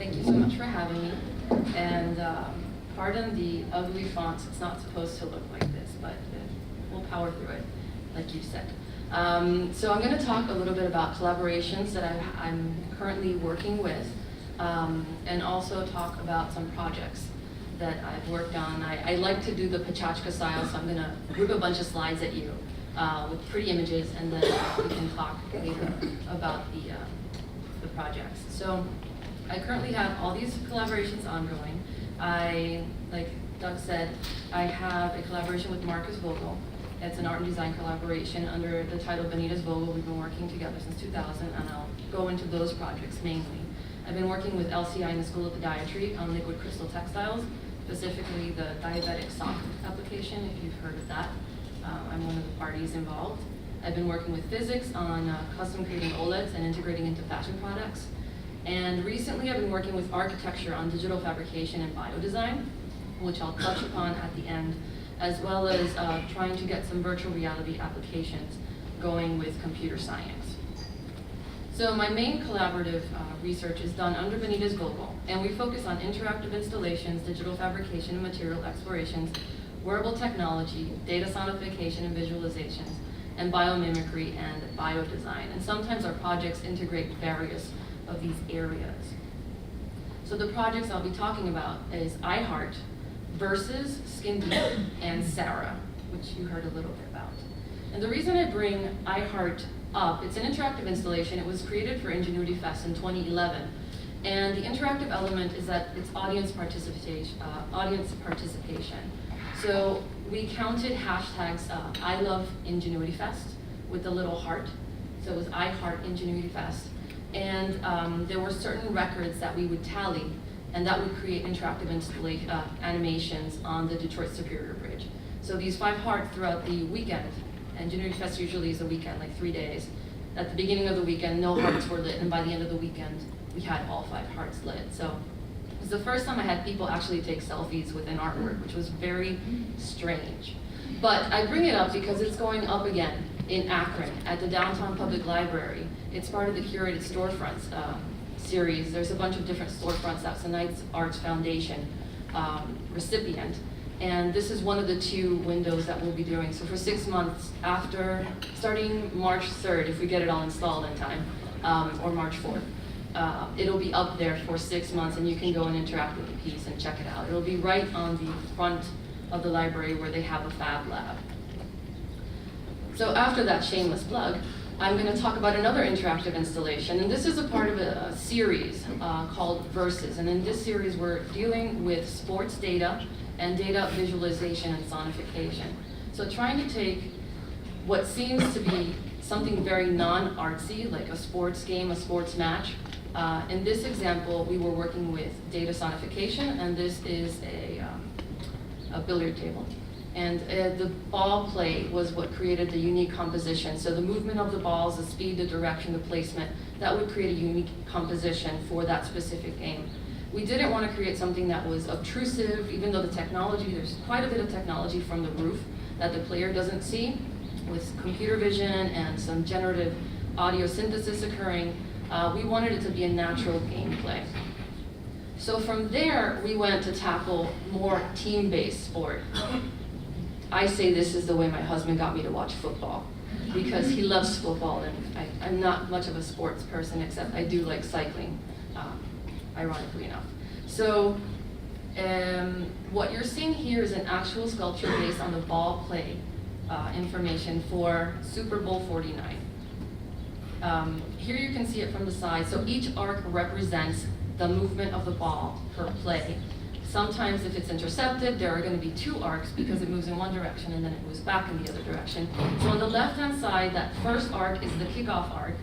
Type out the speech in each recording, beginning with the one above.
Thank you so much for having me. And pardon the ugly fonts. It's not supposed to look like this, but we'll power through it, like you said. So I'm going to talk a little bit about collaborations that I'm currently working with, and also talk about some projects that I've worked on. I like to do the Pachachka style, so I'm going to group a bunch of slides at you with pretty images, and then we can talk later about the projects. So I currently have all these collaborations ongoing. Like Doug said, I have a collaboration with Marcus Vogel. It's an art and design collaboration under the title Benitez Vogel. We've been working together since 2000, and I'll go into those projects mainly. I've been working with LCI in the School of Podiatry on liquid crystal textiles, specifically the diabetic sock application, if you've heard of that. I'm one of the parties involved. I've been working with physics on custom creating OLEDs and integrating into fashion products. And recently I've been working with architecture on digital fabrication and biodesign, which I'll touch upon at the end, as well as trying to get some virtual reality applications going with computer science. So my main collaborative research is done under Benitez Vogel, and we focus on interactive installations, digital fabrication and material explorations, wearable technology, data sonification and visualizations, and biomimicry and biodesign. And sometimes our projects integrate various of these areas. So the projects I'll be talking about is iHeart, Versus, Skin Deep, and Sarah, which you heard a little bit about. And the reason I bring iHeart up, it's an interactive installation. It was created for Ingenuity Fest in 2011. And the interactive element is that it's audience participation. So we counted hashtags I love Ingenuity Fest with the little heart. So it was iHeart Ingenuity Fest. And there were certain records that we would tally, and that would create interactive animations on the Detroit Superior Bridge. So these 5 hearts throughout the weekend, and Ingenuity Fest usually is a weekend, like 3 days. At the beginning of the weekend, no hearts were lit, and by the end of the weekend, we had all 5 hearts lit. So it was the first time I had people actually take selfies with an artwork, which was very strange. But I bring it up because it's going up again in Akron at the Downtown Public Library. It's part of the Curated Storefronts series. There's a bunch of different storefronts. That's the Knights Arts Foundation recipient. And this is one of the 2 windows that we'll be doing. So for 6 months after, starting March 3rd, if we get it all installed in time, or March 4th, it'll be up there for 6 months, and you can go and interact with the piece and check it out. It'll be right on the front of the library where they have a fab lab. So after that shameless plug, I'm going to talk about another interactive installation, and this is a part of a series called Versus. And in this series, we're dealing with sports data and data visualization and sonification. So trying to take what seems to be something very non-artsy, like a sports game, a sports match. In this example, we were working with data sonification, and this is a billiard table. And the ball play was what created the unique composition. So the movement of the balls, the speed, the direction, the placement, that would create a unique composition for that specific game. We didn't want to create something that was obtrusive, even though the technology, there's quite a bit of technology from the roof that the player doesn't see, with computer vision and some generative audio synthesis occurring. We wanted it to be a natural gameplay. So from there, we went to tackle more team-based sport. I say this is the way my husband got me to watch football, because he loves football, and I'm not much of a sports person, except I do like cycling, ironically enough. So what you're seeing here is an actual sculpture based on the ball play information for Super Bowl 49. Here you can see it from the side. So each arc represents the movement of the ball per play. Sometimes if it's intercepted, there are going to be 2 arcs because it moves in one direction and then it moves back in the other direction. So on the left-hand side, that first arc is the kickoff arc,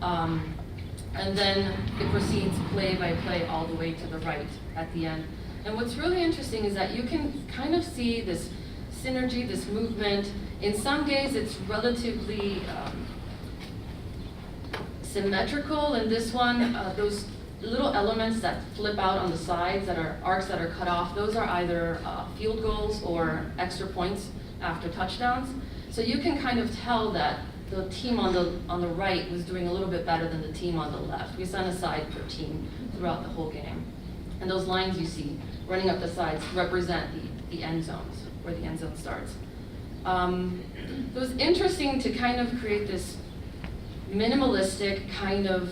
and then it proceeds play by play all the way to the right at the end. And what's really interesting is that you can kind of see this synergy, this movement. In some days, it's relatively symmetrical. In this one, those little elements that flip out on the sides that are arcs that are cut off, those are either field goals or extra points after touchdowns. So you can kind of tell that the team on the right was doing a little bit better than the team on the left. We set aside per team throughout the whole game. And those lines you see running up the sides represent the end zones, where the end zone starts. It was interesting to kind of create this minimalistic kind of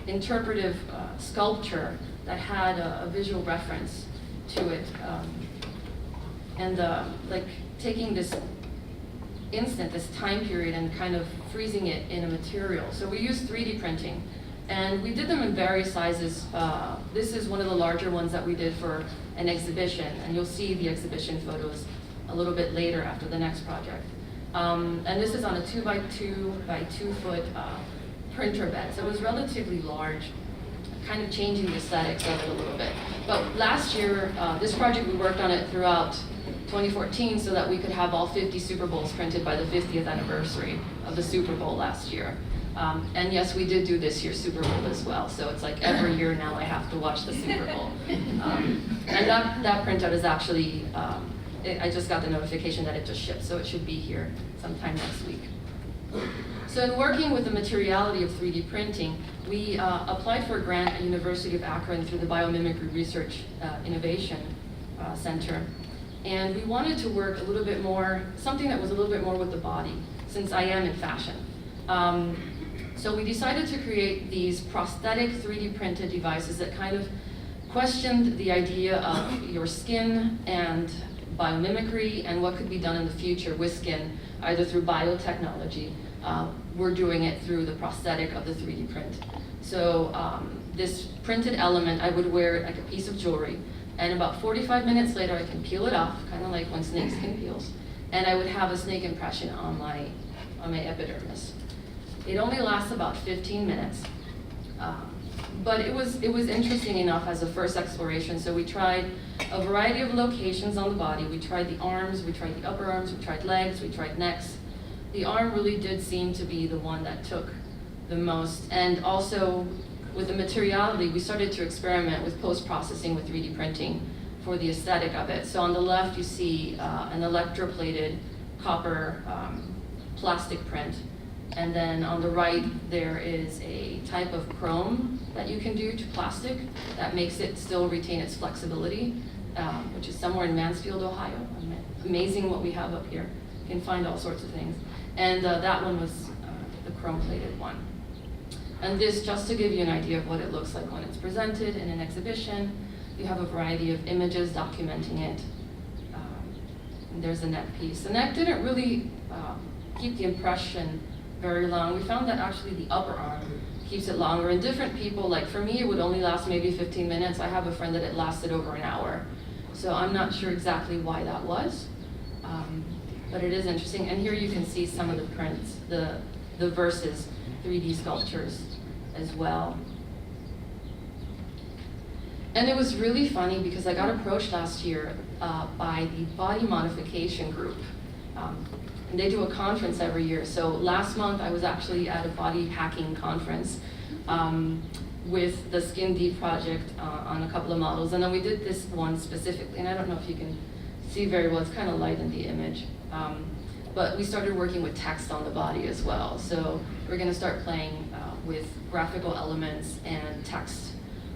interpretive sculpture that had a visual reference to it. And like taking this instant, this time period, and kind of freezing it in a material. So we used 3D printing, and we did them in various sizes. This is one of the larger ones that we did for an exhibition, and you'll see the exhibition photos a little bit later after the next project. And this is on a 2x2 by 2 foot printer bed, so it was relatively large, kind of changing the aesthetics of it a little bit. But last year, this project, we worked on it throughout 2014 so that we could have all 50 Super Bowls printed by the 50th anniversary of the Super Bowl last year. And yes, we did do this year's Super Bowl as well, so it's like every year now I have to watch the Super Bowl. And that printout is actually, I just got the notification that it just shipped, so it should be here sometime next week. So in working with the materiality of 3D printing, we applied for a grant at University of Akron through the Biomimicry Research Innovation Center. And we wanted to work a little bit more, something that was a little bit more with the body, since I am in fashion. So we decided to create these prosthetic 3D printed devices that kind of questioned the idea of your skin and biomimicry and what could be done in the future with skin, either through biotechnology. We're doing it through the prosthetic of the 3D print. So this printed element, I would wear it like a piece of jewelry, and about 45 minutes later I can peel it off, kind of like when snake skin peels, and I would have a snake impression on my epidermis. It only lasts about 15 minutes, but it was interesting enough as a first exploration. So we tried a variety of locations on the body. We tried the arms, we tried the upper arms, we tried legs, we tried necks. The arm really did seem to be the one that took the most, and also with the materiality, we started to experiment with post-processing with 3D printing for the aesthetic of it. So on the left, you see an electroplated copper plastic print. And then on the right, there is a type of chrome that you can do to plastic that makes it still retain its flexibility, which is somewhere in Mansfield, Ohio. Amazing what we have up here. You can find all sorts of things. And that one was the chrome-plated one. And this, just to give you an idea of what it looks like when it's presented in an exhibition. You have a variety of images documenting it. And there's the neck piece. The neck didn't really keep the impression very long. We found that actually the upper arm keeps it longer. And different people, like for me, it would only last maybe 15 minutes. I have a friend that it lasted over an hour. So I'm not sure exactly why that was. But it is interesting. And here you can see some of the prints, the Versus 3D sculptures as well. And it was really funny because I got approached last year by the Body Modification Group. And they do a conference every year. So last month I was actually at a body hacking conference with the Skin Deep project on a couple of models. And then we did this one specifically, and I don't know if you can see very well, it's kind of light in the image. But we started working with text on the body as well. So we're gonna start playing with graphical elements and text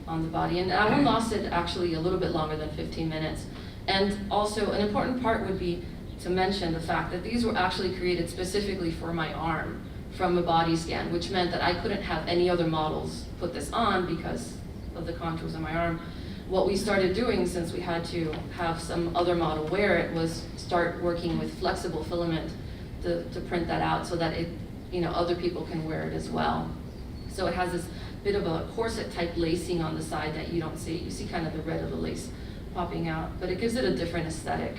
on the body. And that one lasted actually a little bit longer than 15 minutes. And also an important part would be to mention the fact that these were actually created specifically for my arm from a body scan, which meant that I couldn't have any other models put this on because of the contours of my arm. What we started doing, since we had to have some other model wear it, was start working with flexible filament to print that out so that it, other people can wear it as well. So it has this bit of a corset type lacing on the side that you don't see. You see kind of the red of the lace popping out, but it gives it a different aesthetic.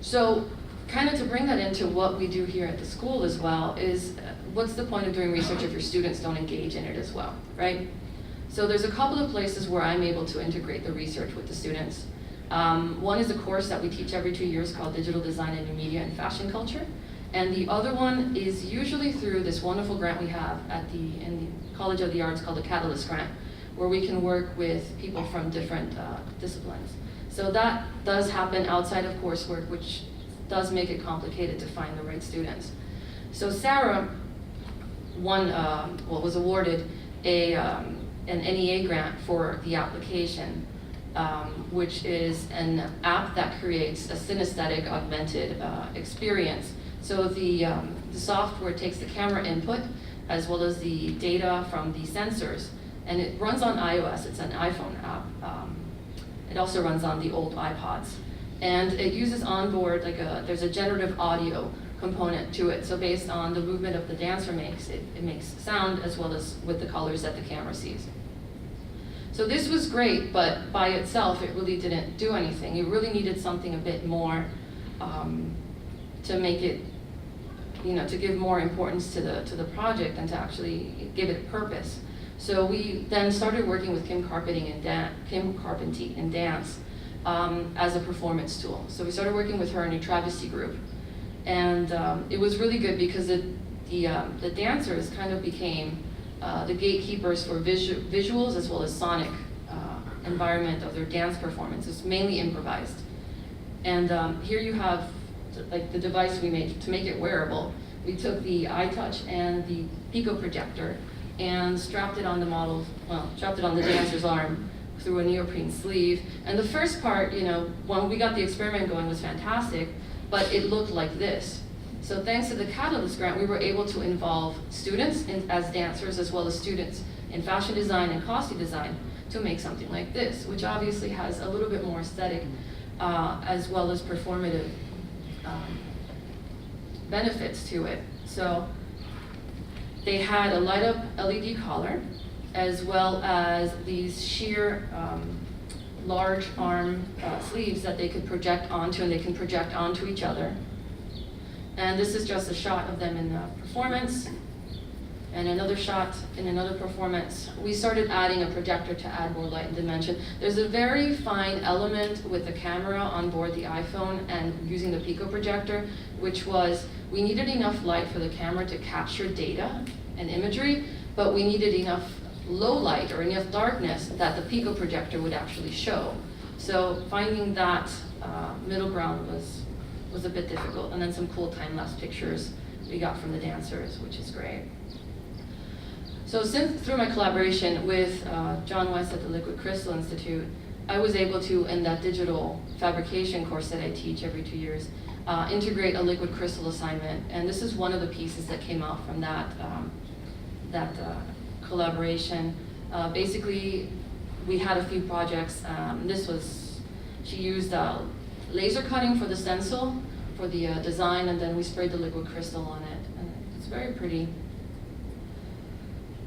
So kind of to bring that into what we do here at the school as well is what's the point of doing research if your students don't engage in it as well, right? So there's a couple of places where I'm able to integrate the research with the students. One is a course that we teach every 2 years called Digital Design in New Media and Fashion Culture. And the other one is usually through this wonderful grant we have in the College of the Arts called the Catalyst Grant, where we can work with people from different disciplines. So that does happen outside of coursework, which does make it complicated to find the right students. So Sarah was awarded an NEA grant for the application, which is an app that creates a synesthetic augmented experience. So the software takes the camera input as well as the data from the sensors, and it runs on iOS. It's an iPhone app. It also runs on the old iPods, and it uses onboard there's a generative audio component to it. So based on the movement of the dancer makes, it makes sound as well as with the colors that the camera sees. So this was great, but by itself, it really didn't do anything. You really needed something a bit more to make it, to give more importance to the project and to actually give it purpose. So we then started working with Kim Carpenty in dance as a performance tool. So we started working with her in a travesty group, and it was really good because the dancers kind of became the gatekeepers for visuals as well as sonic environment of their dance performance. It's mainly improvised. And here you have the device we made to make it wearable. We took the iTouch and the Pico projector and strapped it on the dancer's arm through a neoprene sleeve. And the first part, when we got the experiment going, was fantastic, but it looked like this. So thanks to the Catalyst grant, we were able to involve students as dancers as well as students in fashion design and costume design to make something like this, which obviously has a little bit more aesthetic as well as performative benefits to it. So they had a light up LED collar as well as these sheer large arm sleeves that they could project onto, and they can project onto each other. And this is just a shot of them in the performance, and another shot in another performance. We started adding a projector to add more light and dimension. There's a very fine element with the camera on board the iPhone and using the Pico projector, which was we needed enough light for the camera to capture data and imagery, but we needed enough low light or enough darkness that the Pico projector would actually show. So finding that middle ground was a bit difficult, and then some cool time-lapse pictures we got from the dancers, which is great. So through my collaboration with John West at the Liquid Crystal Institute, I was able to, in that digital fabrication course that I teach every 2 years, integrate a liquid crystal assignment. And this is one of the pieces that came out from that collaboration. Basically, we had a few projects. She used laser cutting for the stencil, for the design, and then we sprayed the liquid crystal on it. And it's very pretty.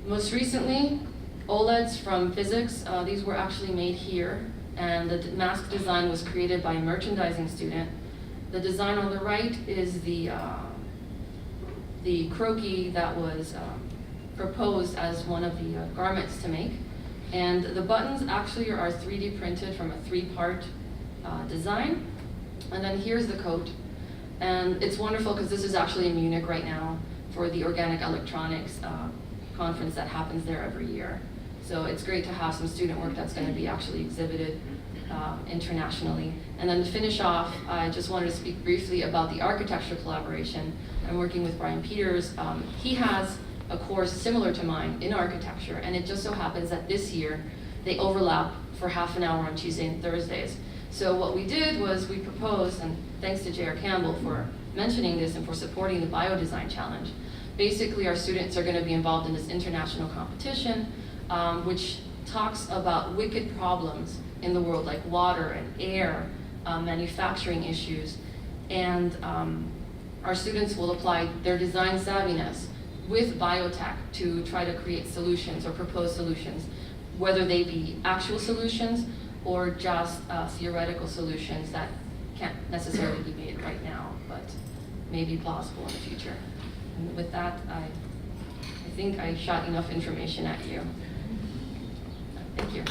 Most recently, OLEDs from physics. These were actually made here, and the mask design was created by a merchandising student. The design on the right is the croquis that was proposed as one of the garments to make. And the buttons actually are 3D printed from a 3-part design. And then here's the coat. And it's wonderful because this is actually in Munich right now for the Organic Electronics conference that happens there every year. So it's great to have some student work that's going to be actually exhibited internationally. And then to finish off, I just wanted to speak briefly about the architecture collaboration. I'm working with Brian Peters. He has a course similar to mine in architecture, and it just so happens that this year they overlap for half an hour on Tuesday and Thursdays. So what we did was we proposed, and thanks to J.R. Campbell for mentioning this and for supporting the Biodesign Challenge. Basically, our students are going to be involved in this international competition, which talks about wicked problems in the world, like water and air, manufacturing issues. And our students will apply their design savviness with biotech to try to create solutions or propose solutions, whether they be actual solutions or just theoretical solutions that can't necessarily be made right now, but may be plausible in the future. And with that, I think I shot enough information at you. Thank you.